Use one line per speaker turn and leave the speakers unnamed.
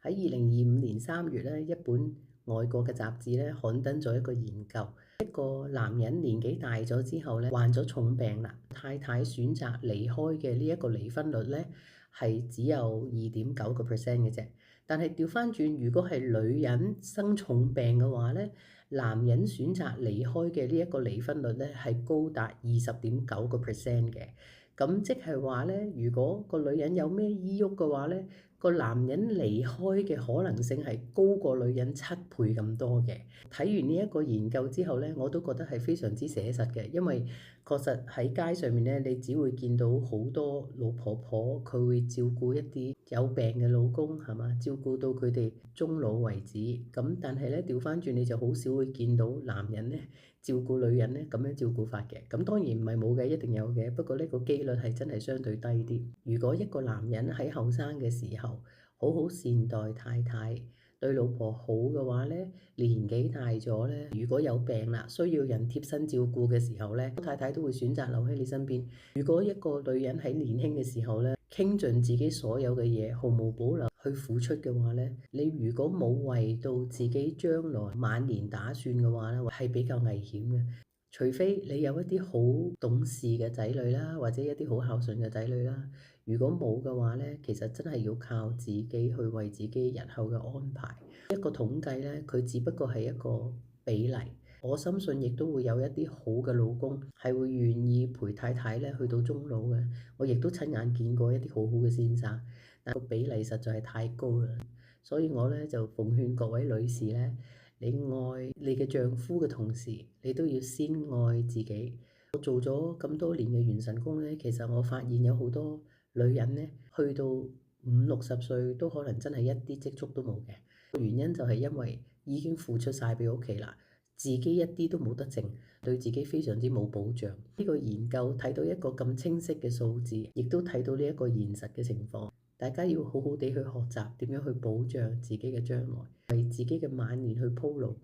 喺2025年3月咧，一本外國嘅雜誌咧刊登咗一個研究，一個男人年紀大咗之後咧，患咗重病啦，太太選擇離開嘅呢一個離婚率咧係只有2.9%嘅啫。但係調翻轉，如果係女人生重病嘅話咧，男人選擇離開嘅呢一個離婚率咧係高達20.9%嘅。咁即係話咧，如果個女人有咩醫鬱嘅話咧，個男人離開嘅可能性係高過女人7倍咁多嘅。睇完呢一個研究之後咧，我都覺得係非常之寫實嘅，因為確實喺街上面咧，你只會見到好多老婆婆，佢會照顧一啲有病嘅老公，係嘛？照顧到佢哋終老為止。咁但係咧，調翻轉你就好少會見到男人咧照顧女人咧咁樣照顧法嘅。咁當然唔係冇嘅，一定有嘅。不過呢個機率係真係相對低啲。如果一個男人喺後生嘅時候好好善待太太，對老婆好嘅話咧，年紀大咗咧，如果有病啦，需要人貼身照顧嘅時候咧，太太都會選擇留喺你身邊。如果一個女人喺年輕嘅時候咧，傾盡自己所有嘅嘢，毫無保留去付出嘅話咧，你如果冇為到自己將來晚年打算嘅話咧，係比較危險嘅。除非你有一啲好懂事嘅仔女啦，或者一啲好孝順嘅仔女啦。如果冇嘅話咧，其實真係要靠自己去為自己日後嘅安排。一個統計咧，佢只不過係一個比例。我深信亦都會有一啲好嘅老公係會願意陪太太咧去到終老嘅。我亦都親眼見過一啲好好嘅先生，但個比例實在係太高啦。所以我咧就奉勸各位女士咧，你愛你嘅丈夫嘅同時，你都要先愛自己。我做咗咁多年嘅元神宮咧，其實我發現有好多女人咧，去到50、60歲都可能真係一啲積蓄都冇嘅。原因就係因為已經付出晒俾屋企啦，自己一啲都冇得剩，對自己非常之冇保障。呢個研究睇到一個咁清晰嘅數字，亦都睇到呢一個現實嘅情況。大家要好好地去學習點樣去保障自己嘅將來，為自己嘅晚年去鋪路。